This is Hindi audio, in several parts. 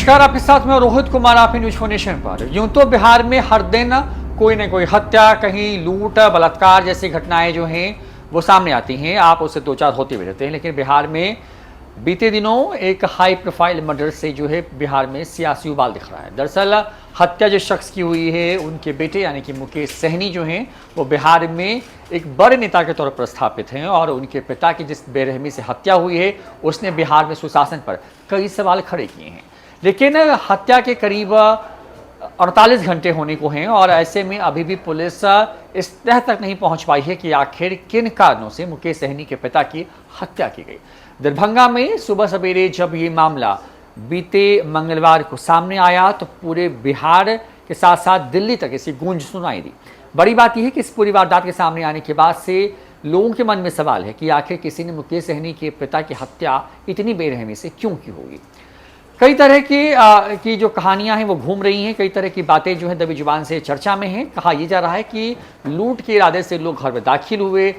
नमस्कार, आपके साथ में रोहित कुमार, आप न्यूज फोर नेशन पर। यूं तो बिहार में हर दिन कोई न कोई हत्या, कहीं लूट, बलात्कार जैसी घटनाएं जो हैं वो सामने आती हैं। आप उससे दो चार होते भी रहते हैं, लेकिन बिहार में बीते दिनों एक हाई प्रोफाइल मर्डर से जो है बिहार में सियासी उबाल दिख रहा है। दरअसल हत्या जिस शख्स की हुई है, उनके बेटे यानी कि मुकेश सहनी जो हैं वो बिहार में एक बड़े नेता के तौर पर स्थापित हैं और उनके पिता की जिस बेरहमी से हत्या हुई है उसने बिहार में सुशासन पर कई सवाल खड़े किए हैं। लेकिन हत्या के करीब 48 घंटे होने को हैं और ऐसे में अभी भी पुलिस इस तह तक नहीं पहुंच पाई है कि आखिर किन कारणों से मुकेश सहनी के पिता की हत्या की गई। दरभंगा में सुबह सवेरे जब ये मामला बीते मंगलवार को सामने आया तो पूरे बिहार के साथ साथ दिल्ली तक इसकी गूंज सुनाई दी। बड़ी बात यह है कि इस पूरी वारदात के सामने आने के बाद से लोगों के मन में सवाल है कि आखिर किसी ने मुकेश सहनी के पिता की हत्या इतनी बेरहमी से क्यों की होगी। कई तरह की जो कहानियां हैं वो घूम रही हैं, कई तरह की बातें जो है दबी जुबान से चर्चा में हैं। कहा यह जा रहा है कि लूट के इरादे से लोग घर में दाखिल हुए,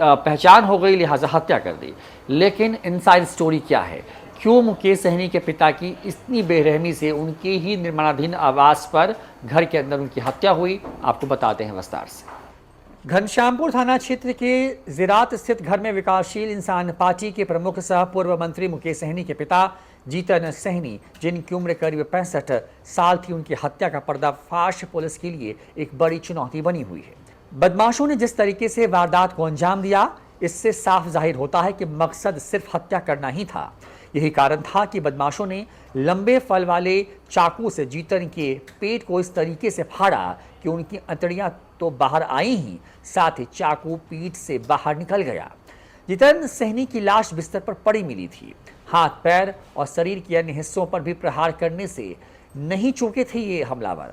पहचान हो गई, लिहाजा हत्या कर दी। लेकिन इनसाइड स्टोरी क्या है, क्यों मुकेश सहनी के पिता की इतनी बेरहमी से उनके ही निर्माणाधीन आवास पर घर के अंदर उनकी हत्या हुई, आपको बताते हैं विस्तार से। घनश्यामपुर थाना क्षेत्र के जिरात स्थित घर में विकासशील इंसान पार्टी के प्रमुख सह पूर्व मंत्री मुकेश सहनी के पिता जीतन सहनी, जिनकी उम्र करीब 65 साल थी, उनकी हत्या का पर्दाफाश पुलिस के लिए एक बड़ी चुनौती बनी हुई है। बदमाशों ने जिस तरीके से वारदात को अंजाम दिया, इससे साफ जाहिर होता है कि मकसद सिर्फ हत्या करना ही था। यही कारण था कि बदमाशों ने लंबे फल वाले चाकू से जीतन के पेट को इस तरीके से फाड़ा कि उनकी अंतड़ियां तो बाहर आई ही, साथ ही चाकू पीठ से बाहर निकल गया। जीतन सहनी की लाश बिस्तर पर पड़ी मिली थी। हाथ, पैर और शरीर के अन्य हिस्सों पर भी प्रहार करने से नहीं चूके थे ये हमलावर।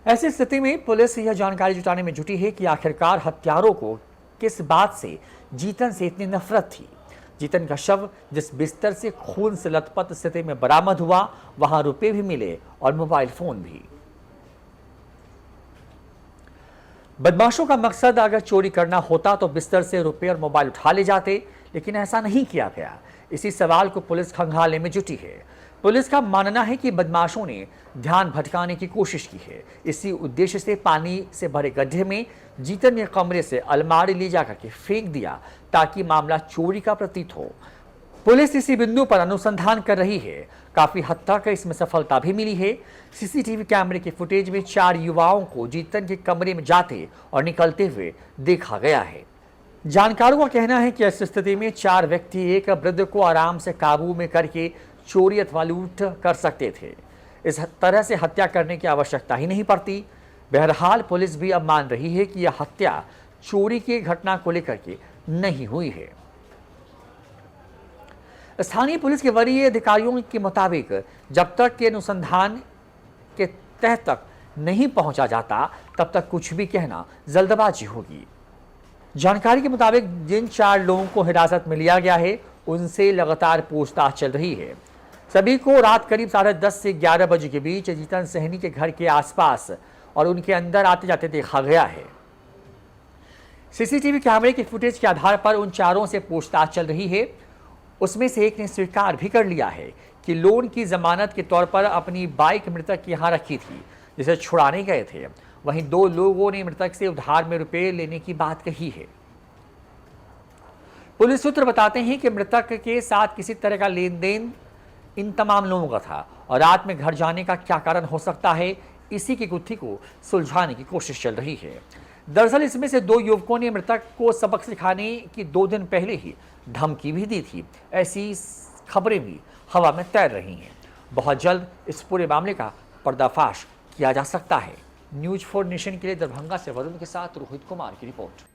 ऐसी स्थिति में पुलिस यह जानकारी जुटाने में जुटी है कि आखिरकार हत्यारों को किस बात से जीतन से इतनी नफरत थी। जीतन का शव जिस बिस्तर से खून से लथपथ स्थिति में बरामद हुआ, वहां रुपए भी मिले और मोबाइल फोन भी। बदमाशों का मकसद अगर चोरी करना होता तो बिस्तर से रुपए और मोबाइल उठा ले जाते, लेकिन ऐसा नहीं किया गया। इसी सवाल को पुलिस खंगालने में जुटी है। पुलिस का मानना है कि बदमाशों ने ध्यान भटकाने की कोशिश की है। इसी उद्देश्य से पानी से भरे गड्ढे में जीतन के कमरे से अलमारी ले जाकर के फेंक दिया ताकि मामला चोरी का प्रतीत हो। पुलिस इसी बिंदु पर अनुसंधान कर रही है। काफी हद तक इसमें सफलता भी मिली है। सीसीटीवी कैमरे के फुटेज में 4 युवाओं को जीतन के कमरे में जाते और निकलते हुए देखा गया है। जानकारों का कहना है कि इस स्थिति में 4 व्यक्ति एक वृद्ध को आराम से काबू में करके चोरी अथवा लूट कर सकते थे। इस तरह से हत्या करने की आवश्यकता ही नहीं पड़ती। बहरहाल पुलिस भी अब मान रही है कि यह हत्या चोरी की घटना को लेकर के नहीं हुई है। स्थानीय पुलिस के वरीय अधिकारियों के मुताबिक जब तक के अनुसंधान के तह तक नहीं पहुंचा जाता, तब तक कुछ भी कहना जल्दबाजी होगी। जानकारी के मुताबिक जिन 4 लोगों को हिरासत में लिया गया है, उनसे लगातार पूछताछ चल रही है। सभी को रात करीब 10:30 से 11 बजे के बीच जीतन सहनी के घर के आसपास और उनके अंदर आते जाते देखा गया है। सीसीटीवी कैमरे की फुटेज के आधार पर उन 4 से पूछताछ चल रही है। उसमें से एक ने स्वीकार भी कर लिया है कि लोन की जमानत के तौर पर अपनी बाइक मृतक के यहाँ रखी थी, जिसे छुड़ाने गए थे। वहीं 2 लोगों ने मृतक से उधार में रुपए लेने की बात कही है। पुलिस सूत्र बताते हैं कि मृतक के साथ किसी तरह का लेन देन इन तमाम लोगों का था और रात में घर जाने का क्या कारण हो सकता है, इसी की गुत्थी को सुलझाने की कोशिश चल रही है। दरअसल इसमें से 2 युवकों ने मृतक को सबक सिखाने की 2 दिन पहले ही धमकी भी दी थी। ऐसी खबरें भी हवा में तैर रही हैं। बहुत जल्द इस पूरे मामले का पर्दाफाश किया जा सकता है। न्यूज 4 नेशन के लिए दरभंगा से वरुण के साथ रोहित कुमार की रिपोर्ट।